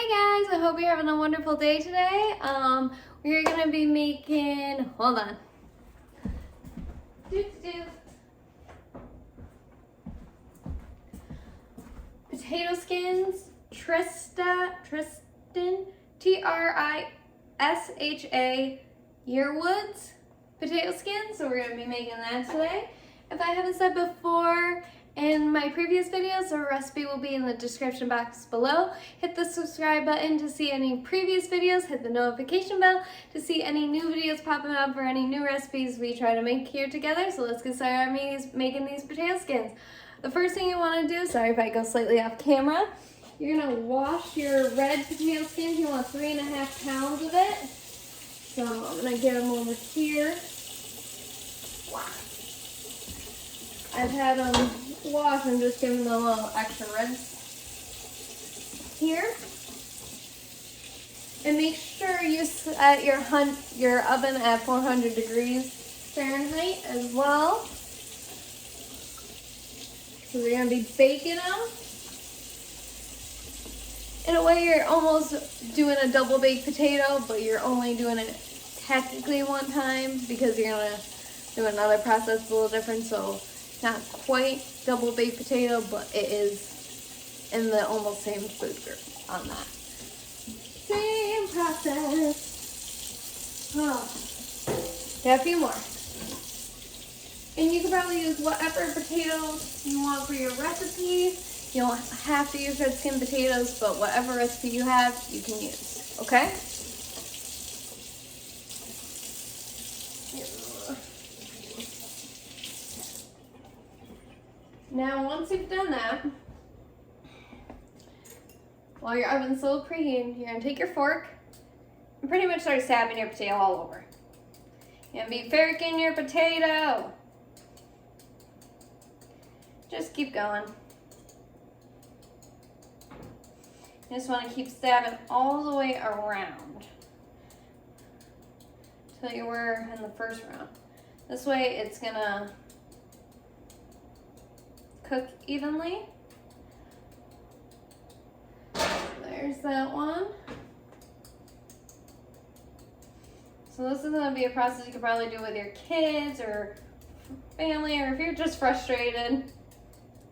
Hi guys, I hope you're having a wonderful day today. We're gonna be making, hold on. Potato skins, Trisha, T-R-I-S-H-A, Yearwood's potato skins. So we're gonna be making that today. If I haven't said before, in my previous videos, the recipe will be in the description box below. Hit the subscribe button to see any previous videos. Hit the notification bell to see any new videos popping up or any new recipes we try to make here together. So let's get started on making these potato skins. The first thing you want to do, sorry if I go slightly off camera, you're going to wash your red potato skins. You want 3.5 pounds of it. So I'm going to get them over here. I've had them wash and just give them a little extra rinse here. And make sure you set your oven at 400 degrees Fahrenheit as well. So we're going to be baking them. In a way, you're almost doing a double baked potato, but you're only doing it technically one time because you're going to do another process a little different. So not quite double baked potato, but it is in the almost same food group on that. Same process. Oh. Got a few more. And you can probably use whatever potatoes you want for your recipe. You don't have to use red skin potatoes, but whatever recipe you have, you can use, okay? Now, once you've done that, while your oven's still preheating, you're going to take your fork and pretty much start stabbing your potato all over. You're going to be forking your potato. Just keep going. You just want to keep stabbing all the way around until you were in the first round. This way it's going to cook evenly. There's that one. So this is going to be a process you could probably do with your kids or family, or if you're just frustrated,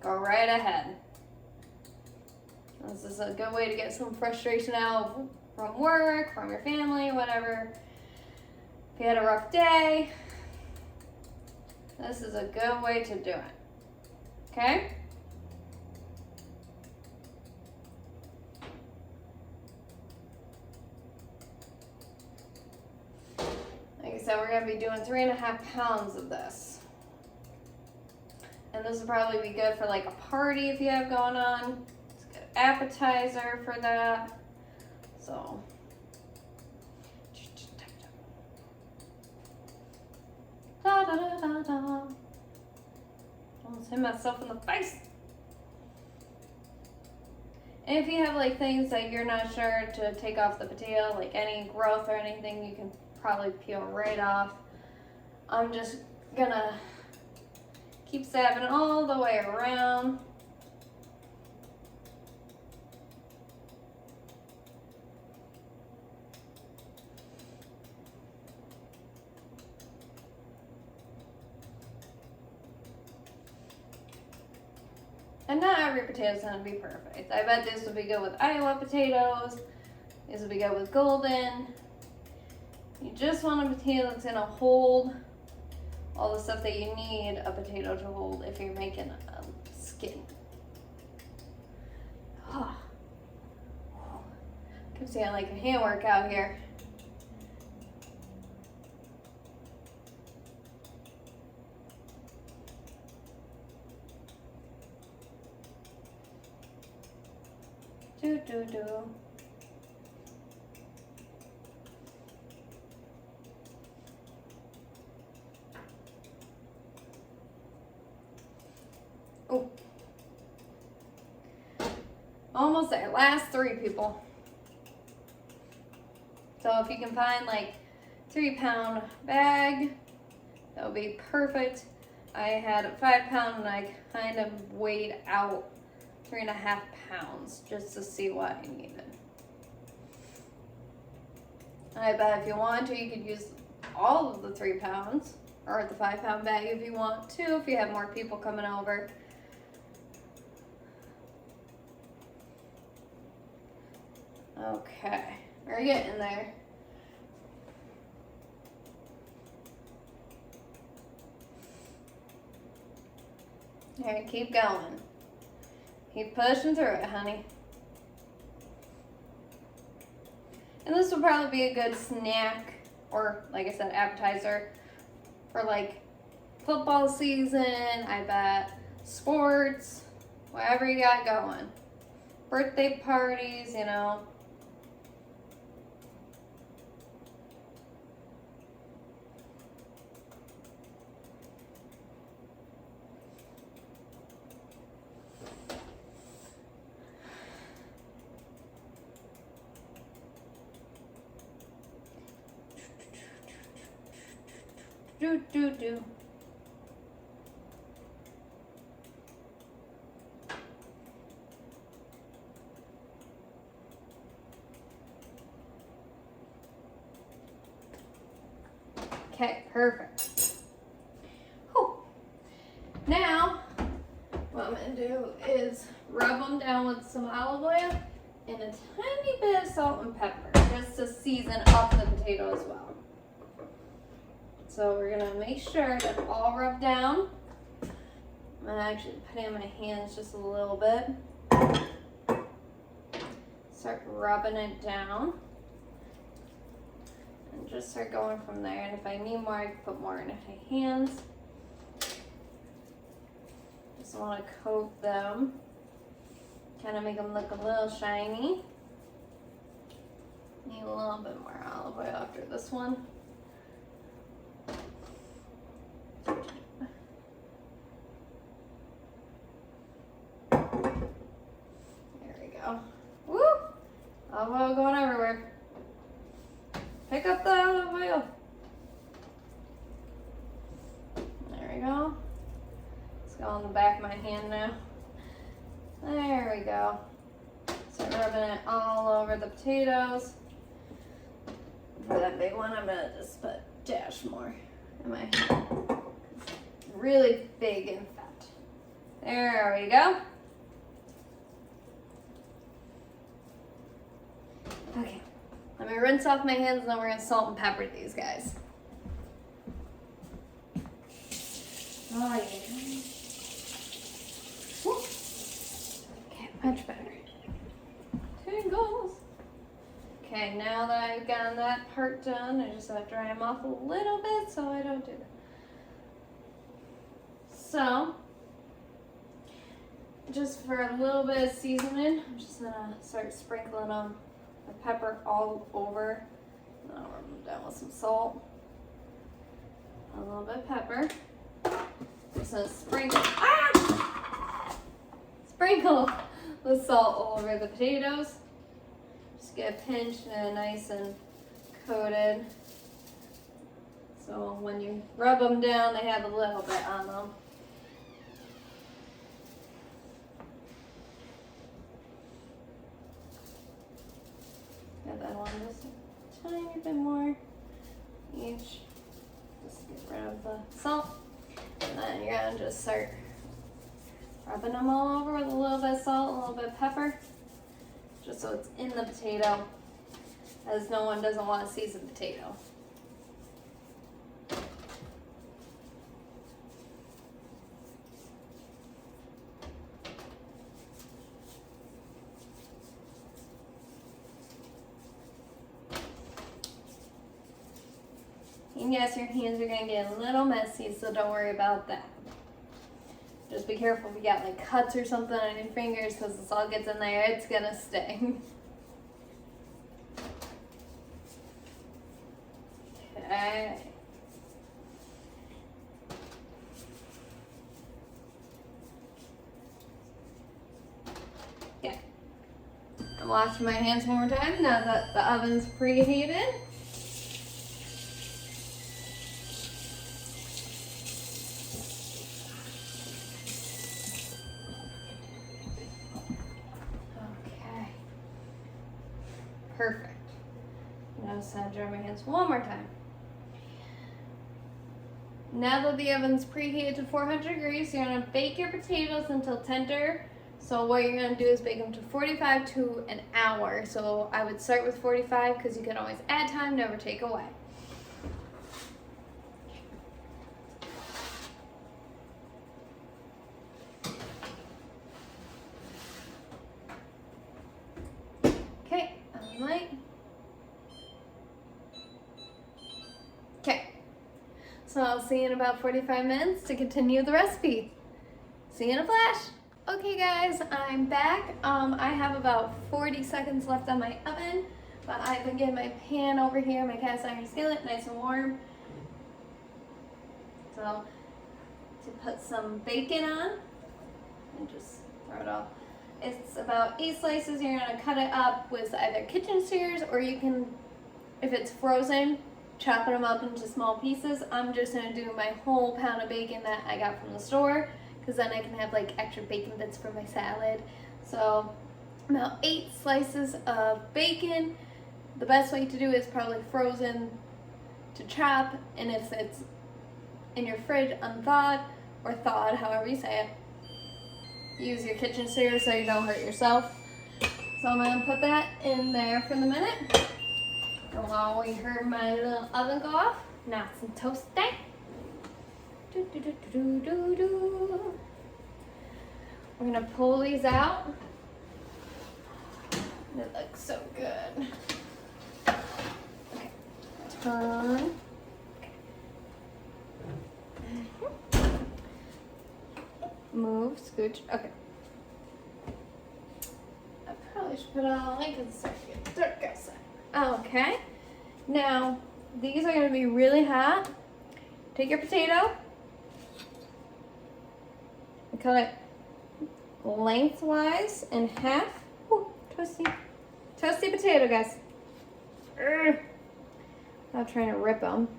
go right ahead. This is a good way to get some frustration out from work, from your family, whatever. If you had a rough day, this is a good way to do it. Okay? Like I said, we're going to be doing 3.5 pounds of this. And this will probably be good for like a party if you have going on. It's a good appetizer for that. So. Da, da, da, da, da. Almost hit myself in the face. And if you have like things that you're not sure to take off the potato, like any growth or anything, you can probably peel right off. I'm just gonna keep stabbing all the way around. And not every potato is going to be perfect. I bet this would be good with Iowa potatoes. This would be good with golden. You just want a potato that's going to hold all the stuff that you need a potato to hold if you're making a skin. Oh. Keep saying like a hand workout here. Do, do, do. Oh. Almost there. Last 3 people. So if you can find like 3-pound bag, that would be perfect. I had a 5-pound and I kind of weighed out 3.5 pounds just to see what I needed. I bet if you want to, you could use all of the 3 pounds or the 5-pound bag if you want to, if you have more people coming over. Okay, we're getting there. All right, keep going. Keep pushing through it, honey. And this will probably be a good snack or, like I said, appetizer for like football season, I bet, sports, whatever you got going. Birthday parties, you know. Do. Okay, perfect. Whew. Now, what I'm gonna do is rub them down with some olive oil and a tiny bit of salt and pepper, just to season up the potato as well. So we're gonna make sure that's all rubbed down. I'm gonna actually put it in my hands just a little bit. Start rubbing it down. And just start going from there. And if I need more, I can put more in my hands. Just wanna coat them. Kind of make them look a little shiny. Need a little bit more olive oil after this one. Woo! Olive oil going everywhere. Pick up the olive oil. There we go. Let's go on the back of my hand now. There we go. Start rubbing it all over the potatoes. For that big one, I'm gonna just put a dash more in my hand. It's really big and fat. There we go. Okay, let me rinse off my hands and then we're gonna salt and pepper these guys. Oh yeah. Woo. Okay, much better. Tingles. Okay, now that I've gotten that part done, I just have to dry them off a little bit so I don't do that. So, just for a little bit of seasoning, I'm just gonna start sprinkling them. The pepper all over. I'll rub them down with some salt. A little bit of pepper. Just gonna sprinkle the salt all over the potatoes. Just get a pinch and nice and coated. So when you rub them down, they have a little bit on them. Got that one just a tiny bit more each. Just get rid of the salt. And then you're gonna just start rubbing them all over with a little bit of salt, a little bit of pepper, just so it's in the potato, as no one doesn't want to season potato. And yes, your hands are gonna get a little messy, so don't worry about that. Just be careful if you got like cuts or something on your fingers, because this all gets in there, it's gonna sting. Okay. Yeah. I'm washing my hands one more time now that the oven's preheated. Perfect. Now it's time to dry my hands one more time. Now that the oven's preheated to 400 degrees, you're gonna bake your potatoes until tender. So what you're gonna do is bake them to 45 to an hour. So I would start with 45 because you can always add time, never take away. Okay, on light. Okay, so I'll see you in about 45 minutes to continue the recipe. See you in a flash. Okay guys, I'm back. I have about 40 seconds left on my oven, but I've been getting my pan over here, my cast iron skillet, nice and warm. So, to put some bacon on, and just throw it all. It's about 8 slices. You're gonna cut it up with either kitchen shears, or you can, if it's frozen, chopping them up into small pieces. I'm just gonna do my whole pound of bacon that I got from the store, because then I can have like extra bacon bits for my salad. So about 8 slices of bacon. The best way to do it is probably frozen to chop, and if it's in your fridge unthawed or thawed, however you say it, use your kitchen shears so you don't hurt yourself. So I'm gonna put that in there for the minute. And while we heard my little oven go off, nice and toasty. We're gonna pull these out. It looks so good. Okay. Turn. Move, scooch. Okay. I probably should put it on like it's starting to get dark outside. Okay. Now, these are gonna be really hot. Take your potato. Cut it lengthwise in half. Ooh, toasty. Toasty potato, guys. I'm trying to rip them.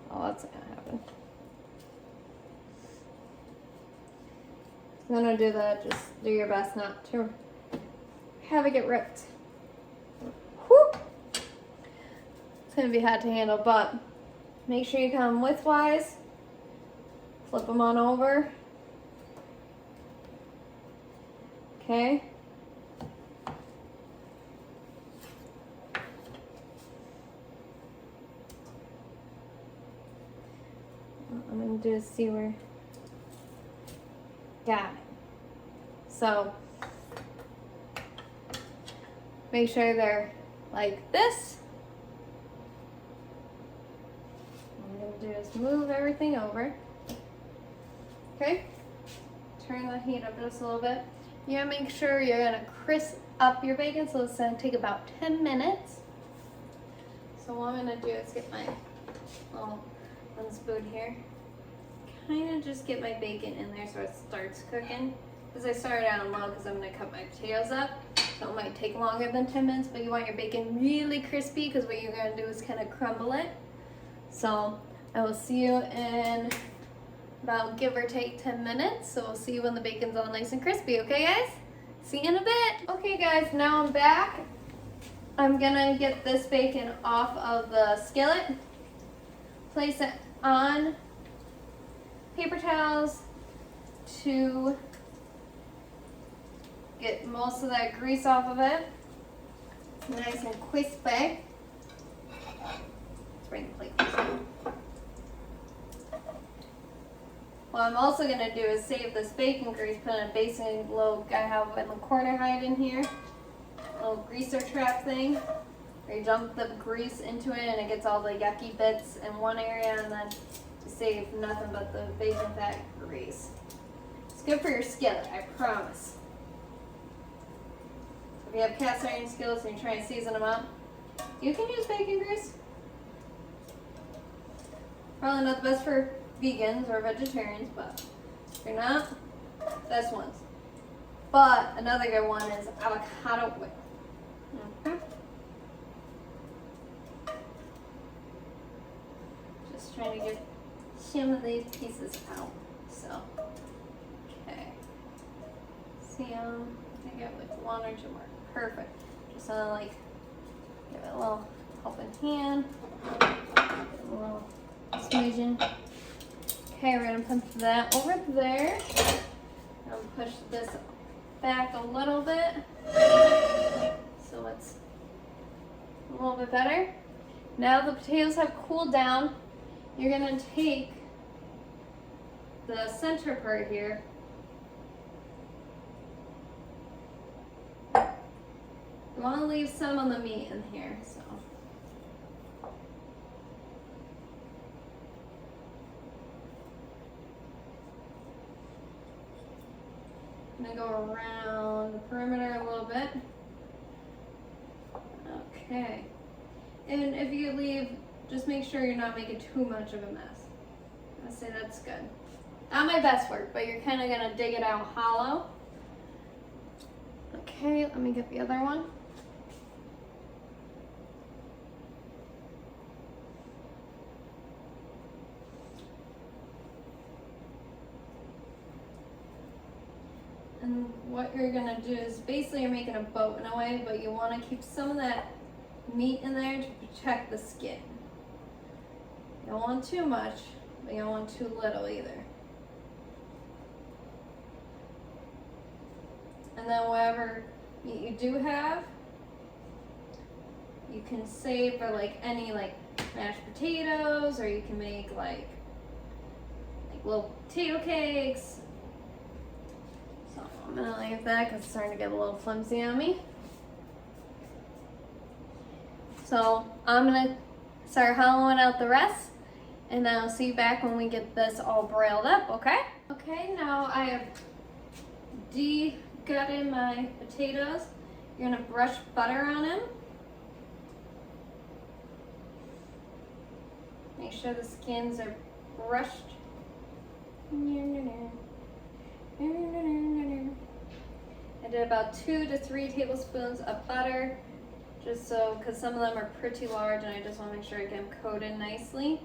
Oh, that's not gonna happen. I'm gonna do that. Just do your best not to have it get ripped. Whew. It's gonna be hard to handle, but make sure you come widthwise. Flip them on over. Okay. What I'm gonna do is see where. Got it. So make sure they're like this. What I'm gonna do is move everything over. Okay. Turn the heat up just a little bit. You gotta make sure you're gonna crisp up your bacon, so it's gonna take about 10 minutes. So what I'm gonna do is get my little spoon here. Kind of just get my bacon in there so it starts cooking. Because I started out low because I'm gonna cut my potatoes up. So it might take longer than 10 minutes, but you want your bacon really crispy because what you're gonna do is kind of crumble it. So I will see you in about give or take 10 minutes. So we'll see you when the bacon's all nice and crispy, okay guys? See you in a bit. Okay guys, now I'm back. I'm gonna get this bacon off of the skillet. Place it on paper towels to get most of that grease off of it. Nice and crispy. Let's bring the plate closer. What I'm also going to do is save this bacon grease, put in a basin globe I have in the corner hide in here. A little greaser trap thing where you dump the grease into it and it gets all the yucky bits in one area, and then to save nothing but the bacon fat grease. It's good for your skillet, I promise. So if you have cast iron skillets and you're trying to season them up, you can use bacon grease. Probably not the best for vegans or vegetarians, but if you're not, this one's. But another good one is avocado oil. Okay. Just trying to get some of these pieces out. So, okay. See, I got like 1 or 2 more. Perfect. Just like give it a little helping hand. decision. Okay, we're gonna put that over there. I'll push this back a little bit so it's a little bit better. Now the potatoes have cooled down. You're gonna take the center part here. You want to leave some of the meat in here, so. I'm gonna go around the perimeter a little bit. Okay. And if you leave, just make sure you're not making too much of a mess. I say that's good. Not my best work, but you're kind of gonna dig it out hollow. Okay, let me get the other one. And what you're gonna do is basically you're making a boat in a way, but you wanna keep some of that meat in there to protect the skin. You don't want too much, but you don't want too little either. And then whatever meat you do have, you can save for like any like mashed potatoes, or you can make like little potato cakes. So I'm gonna leave that because it's starting to get a little flimsy on me. So I'm gonna start hollowing out the rest, and then I'll see you back when we get this all broiled up, okay? Okay, now I have gutted my potatoes. You're gonna brush butter on them. Make sure the skins are brushed. I did about 2 to 3 tablespoons of butter, just so, because some of them are pretty large and I just want to make sure I get them coated nicely.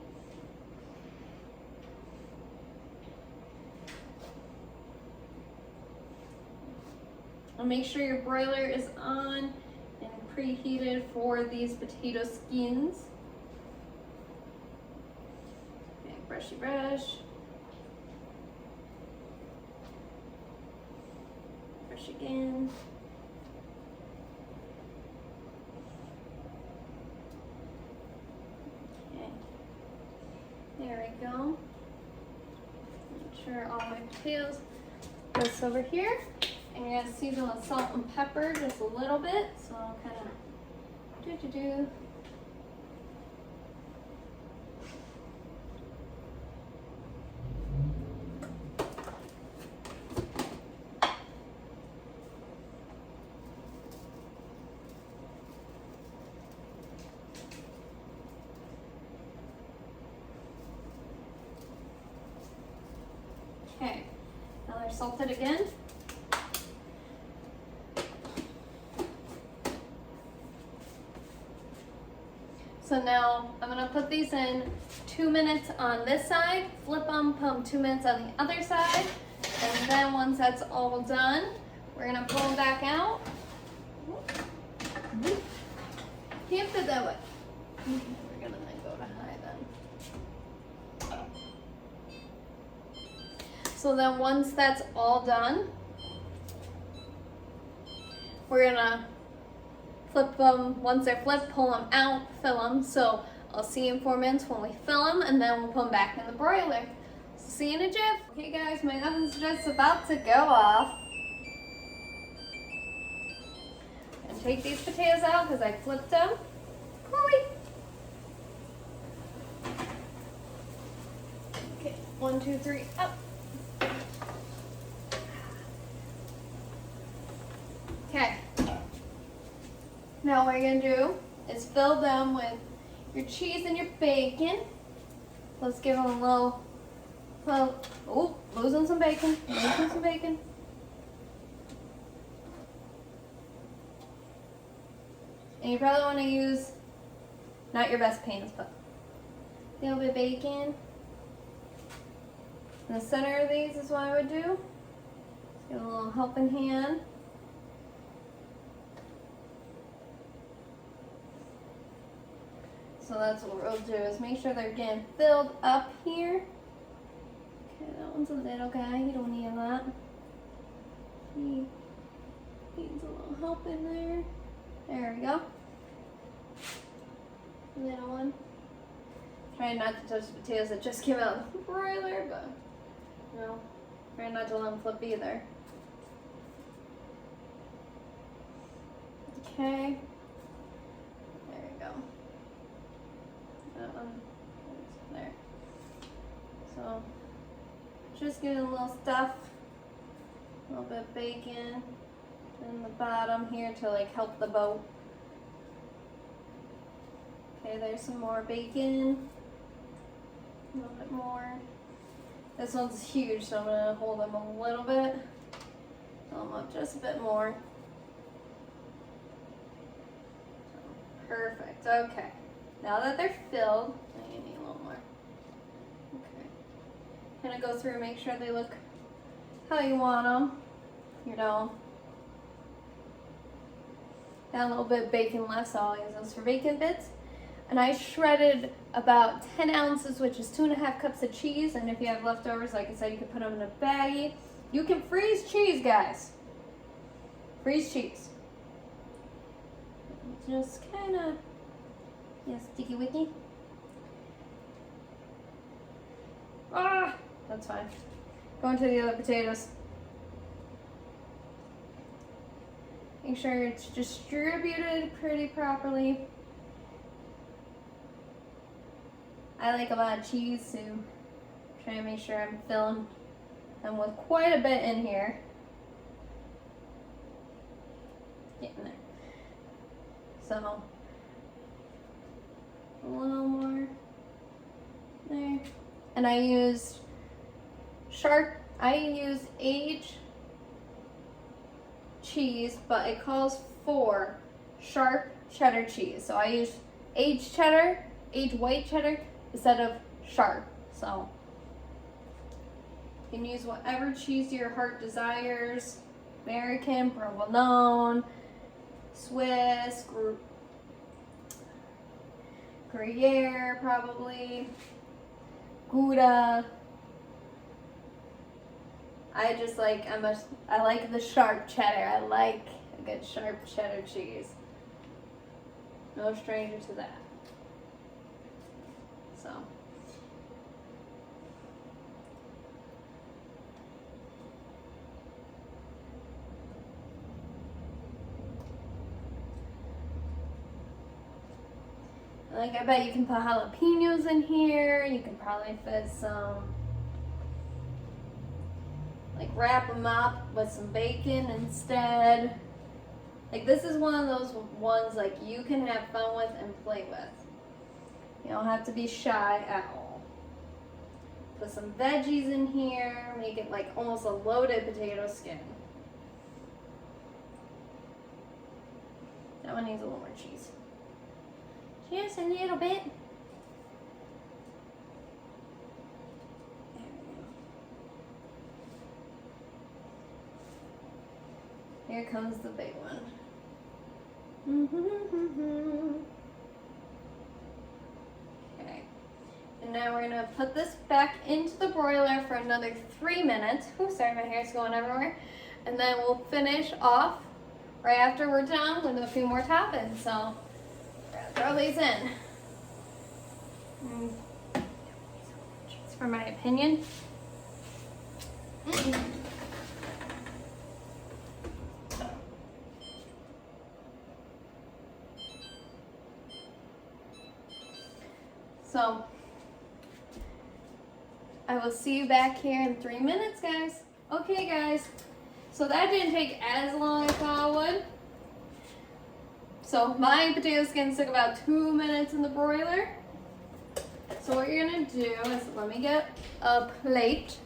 And make sure your broiler is on and preheated for these potato skins. Okay, brushy brush. Brush again. Okay, there we go. Make sure all my potatoes go over here. And you're gonna season with salt and pepper just a little bit. So I'll kind of do. Okay, now they're salted again. So now I'm gonna put these in 2 minutes on this side, flip them, put them 2 minutes on the other side, and then once that's all done, we're gonna pull them back out. Can't fit that way. We're gonna then go to high then. So then once that's all done, we're gonna flip them. Once they're flipped, pull them out, fill them. So I'll see you in 4 minutes when we fill them, and then we'll put them back in the broiler. So see you in a jiff. Okay guys, my oven's just about to go off. And take these potatoes out because I flipped them. Hurry. Okay, 1, 2, 3, up. Okay. Now what you're gonna do is fill them with your cheese and your bacon. Let's give them a little, oh, losing some bacon, And you probably want to use, not your best pans, but a little bit of bacon. In the center of these is what I would do. Give a little helping hand. So that's what we'll do, is make sure they're getting filled up here. Okay, that one's a little guy, you don't need that. He needs a little help in there. There we go. Little one. Trying not to touch the potatoes that just came out of the broiler, but no. Trying not to let them flip either. Okay. There we go. That one is there. So just getting a little stuff, a little bit of bacon in the bottom here to like help the boat. Okay, there's some more bacon. A little bit more. This one's huge, so I'm gonna hold them a little bit. Fill them up just a bit more. Perfect. Okay. Now that they're filled, I need a little more. Okay. Gonna go through and make sure they look how you want them. You know. Got a little bit of bacon left, so I'll use those for bacon bits. And I shredded about 10 ounces, which is 2.5 cups of cheese. And if you have leftovers, like I said, you can put them in a baggie. You can freeze cheese, guys. Freeze cheese. Just kind of, yeah, sticky wicky. Ah, that's fine. Going to the other potatoes. Make sure it's distributed pretty properly. I like a lot of cheese, so try to make sure I'm filling them with quite a bit in here. Getting there. So a little more there. And I used aged cheese, but it calls for sharp cheddar cheese. So I use aged cheddar, aged white cheddar, instead of sharp. So you can use whatever cheese your heart desires. American, provolone, Swiss, Gruyere probably, Gouda. I like the sharp cheddar. I like a good sharp cheddar cheese. No stranger to that. So. Like, I bet you can put jalapenos in here. You can probably fit some, like, wrap them up with some bacon instead. Like, this is one of those ones, like, you can have fun with and play with. You don't have to be shy at all. Put some veggies in here. Make it, like, almost a loaded potato skin. That one needs a little more cheese. Just a little bit. There we go. Here comes the big one. Okay. And now we're gonna put this back into the broiler for another 3 minutes. Ooh, sorry, my hair's going everywhere. And then we'll finish off right after we're done with a few more toppings. So throw these in. Just for my opinion. So I will see you back here in 3 minutes, guys. Okay, guys. So that didn't take as long as I thought it would. So my potato skins took about 2 minutes in the broiler. So what you're gonna do is, let me get a plate.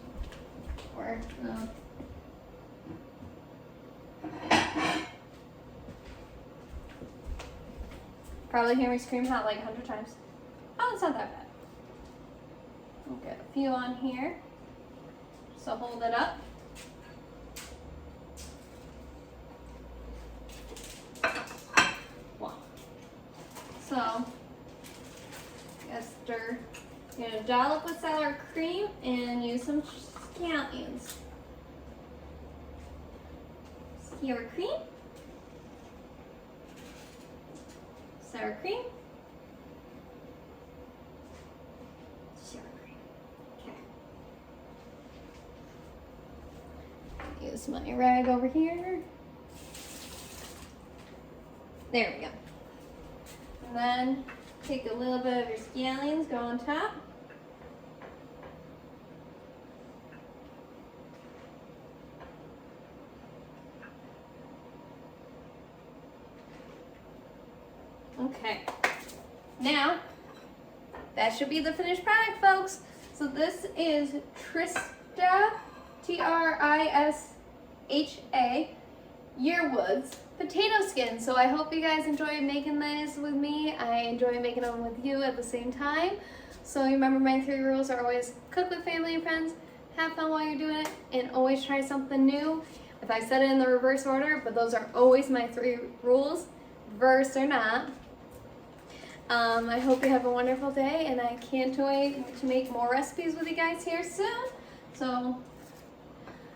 Or probably hear me scream hot like 100 times. Oh, it's not that bad. We'll get a few on here. So hold it up. So Stir. You're gonna dollop with sour cream and use some scallions. Sour cream. Sour cream. Sour cream. Okay. Use my rag over here. There we go. And then take a little bit of your scallions, go on top. Okay, now that should be the finished product, folks. So this is Trisha, T-R-I-S-H-A, Yearwood's potato skin. So I hope you guys enjoy making this with me. I enjoy making them with you at the same time. So remember, my 3 rules are always cook with family and friends, have fun while you're doing it, and always try something new. If I said it in the reverse order, but those are always my 3 rules, verse or not. I hope you have a wonderful day, and I can't wait to make more recipes with you guys here soon. So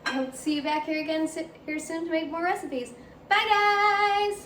I hope to see you back here again here soon to make more recipes. Bye, guys!